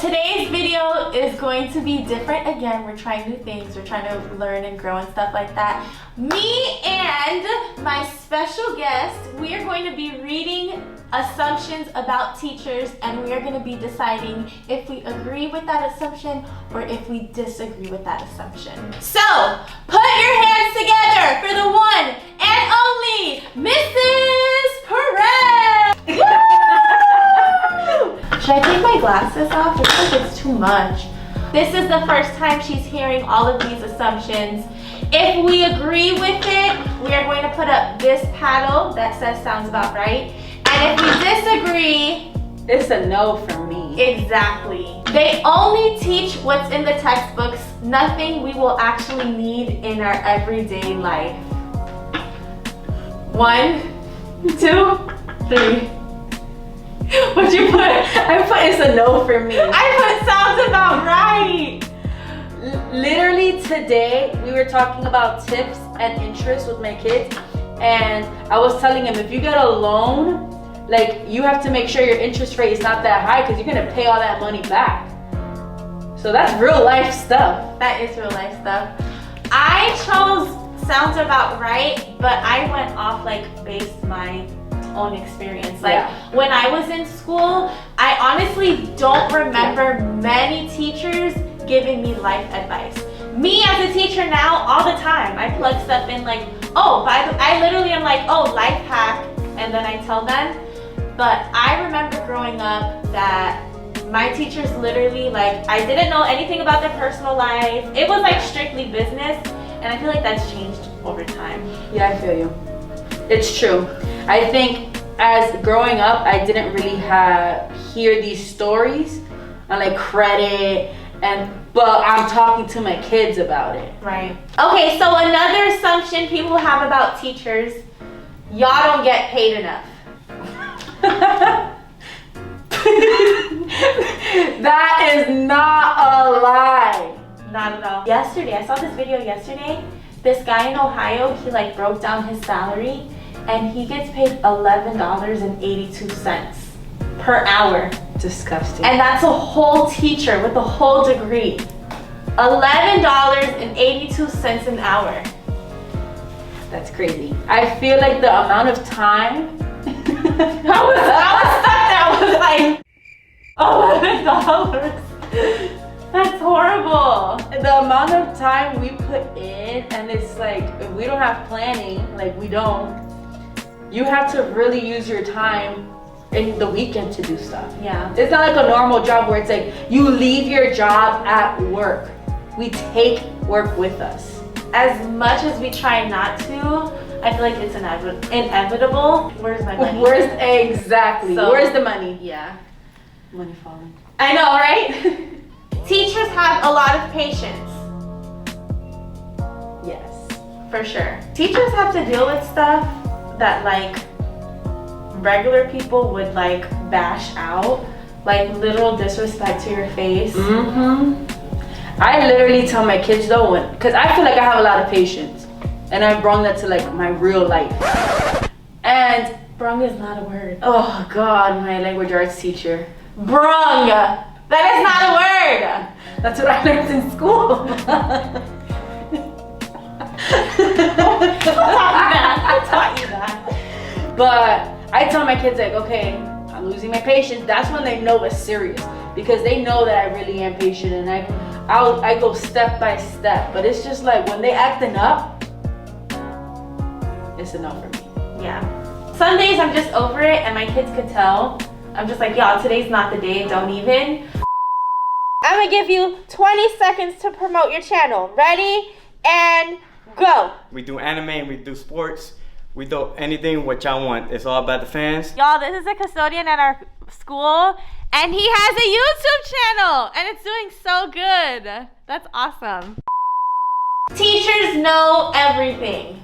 today's video is going to be different again. We're trying new things. We're trying to learn and grow and stuff like that. Me and my special guest, we are going to be reading assumptions about teachers, and we are going to be deciding if we agree with that assumption or if we disagree with that assumption. So, put your hands together for the one and only Mrs. Perez! Should I take my glasses off? I feel like it's too much. This is the first time she's hearing all of these assumptions. If we agree with it, we are going to put up this paddle that says sounds about right. And if we disagree, it's a no from me. Exactly. They only teach what's in the textbooks, nothing we will actually need in our everyday life. 1, 2, 3. What'd you put? I put it's a no for me. I put sounds about right. Literally today, we were talking about tips and interest with my kids, and I was telling him if you get a loan, like you have to make sure your interest rate is not that high because you're gonna pay all that money back. So that's real life stuff. That is real life stuff. I chose sounds about right, but I went off based my own experience. When I was in school, I honestly don't remember many teachers giving me life advice. Me as a teacher now, all the time, I plug stuff in I literally am life hack, and then I tell them. But I remember growing up that my teachers literally, I didn't know anything about their personal life. It was strictly business, and I feel like that's changed over time. Yeah, I feel you. It's true. I think as growing up, I didn't really hear these stories on credit, but I'm talking to my kids about it. Right. Okay, so another assumption people have about teachers, y'all don't get paid enough. That is not a lie. Not at all. Yesterday, I saw this video yesterday. This guy in Ohio, he broke down his salary, and he gets paid $11.82 per hour. Disgusting. And that's a whole teacher with a whole degree. $11.82 an hour. That's crazy. I feel like the amount of time I was stuck there. I was $11. That's horrible. The amount of time we put in, and it's if we don't have planning, we don't, you have to really use your time in the weekend to do stuff. Yeah. It's not like a normal job where it's you leave your job at work. We take work with us. As much as we try not to, I feel like it's inevitable. Where's my money? Exactly. So, where's the money? Yeah. Money falling. I know, right? Teachers have a lot of patience. Yes. For sure. Teachers have to deal with stuff that regular people would bash out, literal disrespect to your face. Mm-hmm. I literally tell my kids though, because I feel like I have a lot of patience, and I've brought that to my real life. And brung is not a word. Oh God, my language arts teacher. Brung. That is not a word. That's what I learned in school. Who taught you that? But I tell my kids okay, I'm losing my patience. That's when they know it's serious, because they know that I really am patient, and I go step by step. But it's just when they acting up, it's a no for me. Yeah. Some days I'm just over it, and my kids could tell. I'm just y'all, today's not the day, don't even. I'm gonna give you 20 seconds to promote your channel. Ready? And go. We do anime and we do sports. We do anything what y'all want. It's all about the fans. Y'all, this is a custodian at our school, and he has a YouTube channel, and it's doing so good. That's awesome. Teachers know everything.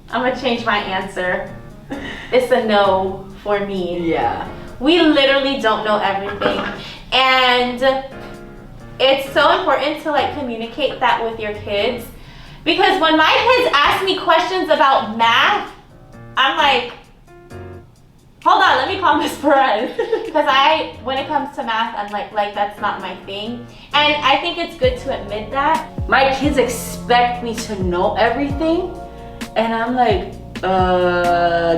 I'm gonna change my answer. It's a no for me. Yeah. We literally don't know everything, and it's so important to communicate that with your kids, because when my kids ask me questions about math, I'm Hold on, let me call Miss Perez. Because when it comes to math, I'm like that's not my thing. And I think it's good to admit that. My kids expect me to know everything. And I'm like,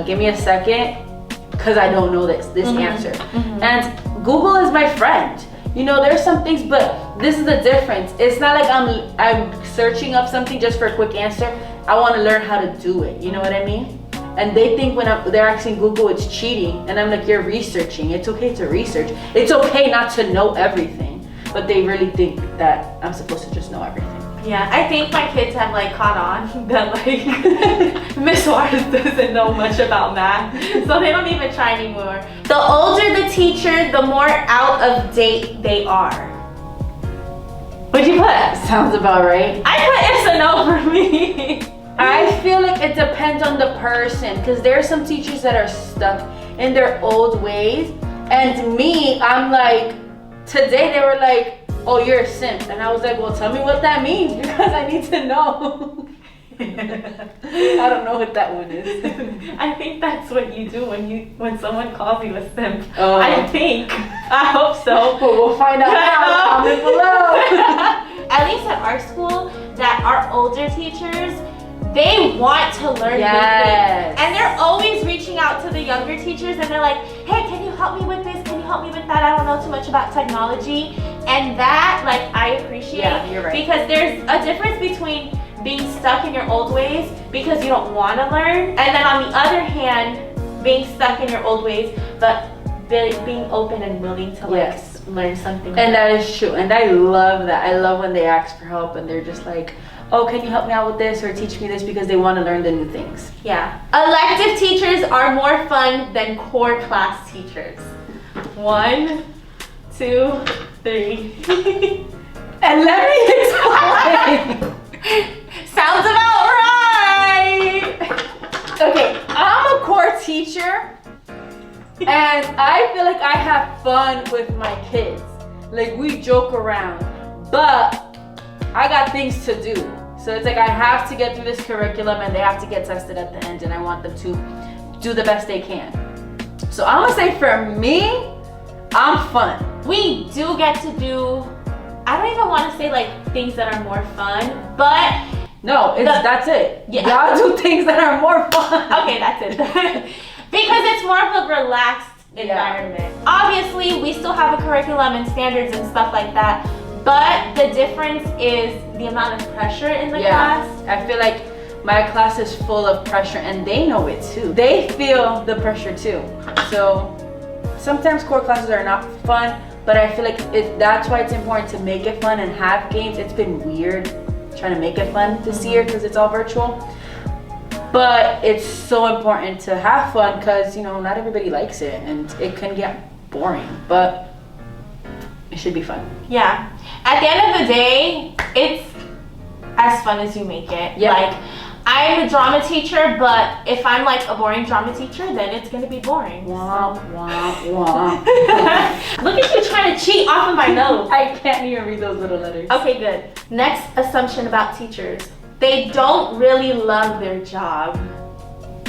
give me a second. Because I don't know this answer. And Google is my friend. You know, there's some things, but this is the difference. It's not like I'm searching up something just for a quick answer. I want to learn how to do it. You know what I mean? And they think when they're asking Google, it's cheating. And I'm like, you're researching. It's okay to research. It's okay not to know everything. But they really think that I'm supposed to just know everything. Yeah, I think my kids have like caught on that like Miss Suarez doesn't know much about math, so they don't even try anymore. The older the teacher, the more out of date they are. What'd you put? Sounds about right. I put it's a no for me. I feel like it depends on the person, because there are some teachers that are stuck in their old ways. And me, I'm like, today they were like, oh, you're a simp. And I was like, well, tell me what that means, because I need to know. I don't know what that one is. I think that's what you do when someone calls you a simp. I think. I hope so. But we'll find out now. Comment below. At least at our school, that our older teachers, they want to learn new things. And they're always reaching out to the younger teachers and they're like, hey, can you help me with this? Can you help me with that? I don't know too much about technology. And that, like, I appreciate. Yeah, you're right. Because there's a difference between being stuck in your old ways because you don't want to learn, and then on the other hand, being stuck in your old ways, but being open and willing to learn something. And that is true. And I love that. I love when they ask for help and they're just like, oh, can you help me out with this or teach me this, because they want to learn the new things. Yeah. Elective teachers are more fun than core class teachers. 1, 2, 3. And let me explain. Sounds about right. Okay, I'm a core teacher and I feel like I have fun with my kids. Like, we joke around, but I got things to do. So it's like I have to get through this curriculum and they have to get tested at the end, and I want them to do the best they can. So I'm gonna say for me, I'm fun. We do get to do, I don't even want to say like things that are more fun, but no, that's it. Yeah. Y'all do things that are more fun. Okay, that's it. Because it's more of a relaxed environment. Obviously, we still have a curriculum and standards and stuff like that, but the difference is the amount of pressure in the class. I feel like my class is full of pressure and they know it too. They feel the pressure too. So sometimes core classes are not fun, but I feel like that's why it's important to make it fun and have games. It's been weird trying to make it fun this year because it's all virtual. But it's so important to have fun because, you know, not everybody likes it and it can get boring, but it should be fun. Yeah. At the end of the day, it's as fun as you make it. Yep. Like, I'm a drama teacher, but if I'm like a boring drama teacher, then it's gonna be boring. Wah, wah, wah. Look at you trying to cheat off of my nose. I can't even read those little letters. Okay, good. Next assumption about teachers. They don't really love their job.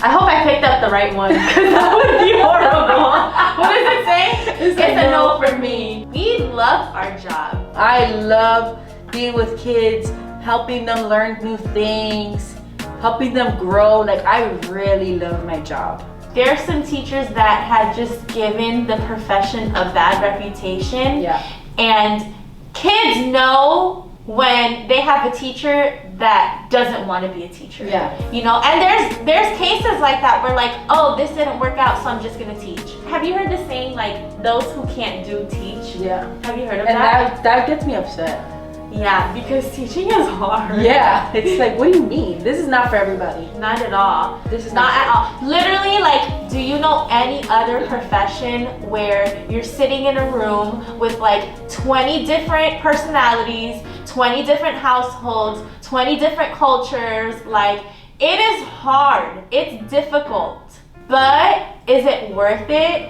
I hope I picked up the right one, because that would be horrible. What does it say? It's a no for me. We love our job. I love being with kids, helping them learn new things, helping them grow. Like, I really love my job. There are some teachers that have just given the profession a bad reputation. Yeah. And kids know when they have a teacher that doesn't want to be a teacher. Yeah. You know, and there's cases like that where like, oh, this didn't work out, so I'm just gonna teach. Have you heard the saying like, those who can't do teach? Yeah. Have you heard of And that? that gets me upset. Yeah, because teaching is hard. Yeah. It's like, what do you mean? This is not for everybody. Not at all. This is not at all. Literally, like, do you know any other profession where you're sitting in a room with like 20 different personalities, 20 different households, 20 different cultures? Like, it is hard. It's difficult. But is it worth it?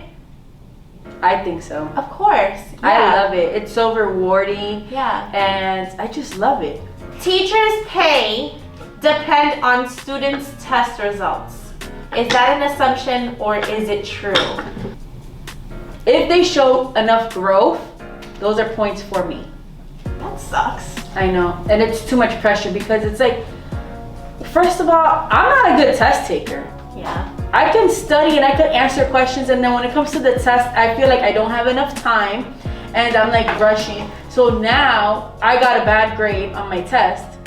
I think so. Of course. Yeah. I love it. It's so rewarding. Yeah. And I just love it. Teachers' pay depend on students' test results. Is that an assumption or is it true? If they show enough growth, those are points for me. That sucks. I know, and it's too much pressure because it's like, first of all, I'm not a good test taker. Yeah. I can study and I can answer questions, and then when it comes to the test, I feel like I don't have enough time and I'm like rushing. So now I got a bad grade on my test.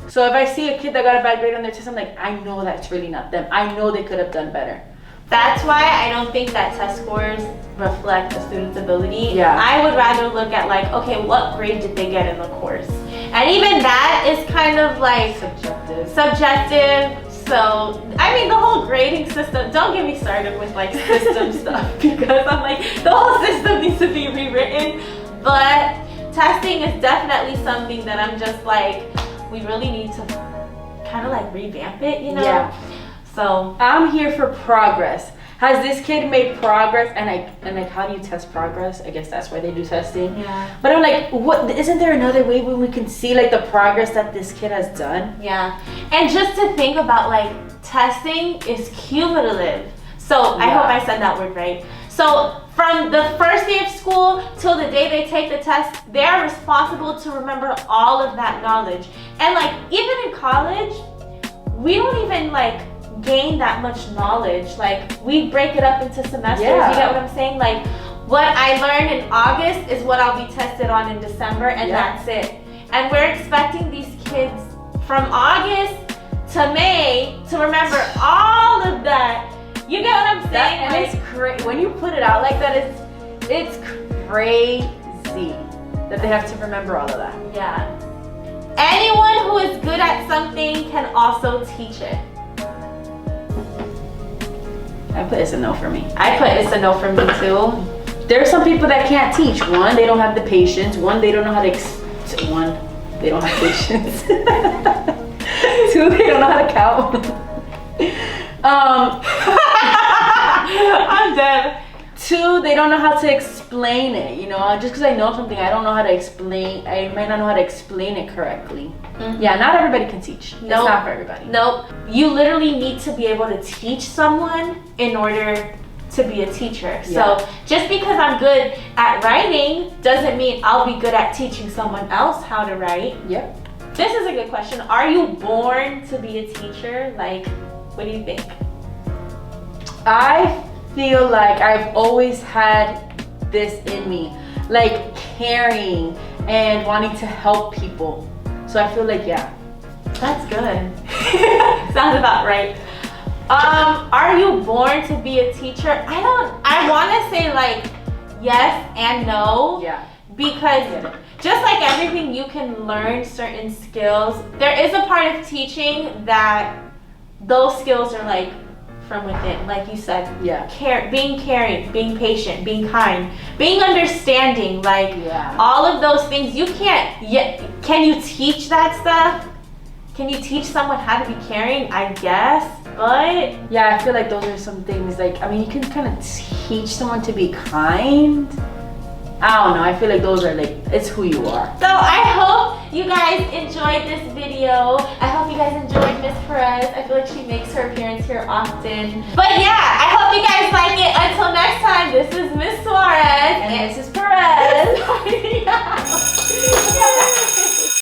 So if I see a kid that got a bad grade on their test, I'm like, I know that's really not them. I know they could have done better. That's why I don't think that test scores reflect a student's ability. Yeah. I would rather look at like, okay, what grade did they get in the course? And even that is kind of like subjective. So, I mean, the whole grading system, don't get me started with like system stuff because I'm like, the whole system needs to be rewritten. But testing is definitely something that I'm just like, we really need to kind of like revamp it, you know? Yeah. So I'm here for progress. Has this kid made progress? And like, how do you test progress? I guess that's why they do testing. yeah. But I'm like, what? Isn't there another way when we can see like the progress that this kid has done? Yeah, and just to think about like testing is cumulative. So I hope I said that word right. So from the first day of school till the day they take the test, they're responsible to remember all of that knowledge. And like even in college, we don't even like gain that much knowledge. Like we break it up into semesters. Yeah. You get what I'm saying? Like what I learned in August is what I'll be tested on in December, and that's it. And we're expecting these kids from August to May to remember all of that. You get what I'm saying? And it's crazy when you put it out like that. It's crazy that they have to remember all of that. Yeah. Anyone who is good at something can also teach it. I put it's a no for me. I put it's a no for me too. There are some people that can't teach. One, they don't have the patience. One, they don't know how to. They don't have patience. Two, they don't know how to count. I'm dead. Two, they don't know how to explain it. You know, just because I know something, I don't know how to explain. I might not know how to explain it correctly. Mm-hmm. Yeah, not everybody can teach. It's not for everybody. Nope. You literally need to be able to teach someone in order to be a teacher. Yeah. So just because I'm good at writing doesn't mean I'll be good at teaching someone else how to write. Yep. This is a good question. Are you born to be a teacher? Like, what do you think? I feel like I've always had this in me, like caring and wanting to help people. So I feel like, yeah. That's good. Sounds about right. Are you born to be a teacher? I want to say like yes and no. Yeah. Because just like everything, you can learn certain skills. There is a part of teaching that those skills are like from within, like you said. Yeah. Being caring, being patient, being kind, being understanding, like all of those things. You can't yet. Can you teach that stuff? Can you teach someone how to be caring? I guess, but yeah, I feel like those are some things. Like, I mean, you can kind of teach someone to be kind. I don't know. I feel like those are like, it's who you are. So I hope you guys enjoyed this video. I hope you guys enjoyed Miss Perez. I feel like she makes her appearance here often. But yeah, I hope you guys like it. Until next time, this is Miss Suarez. And this is Perez. Signing out.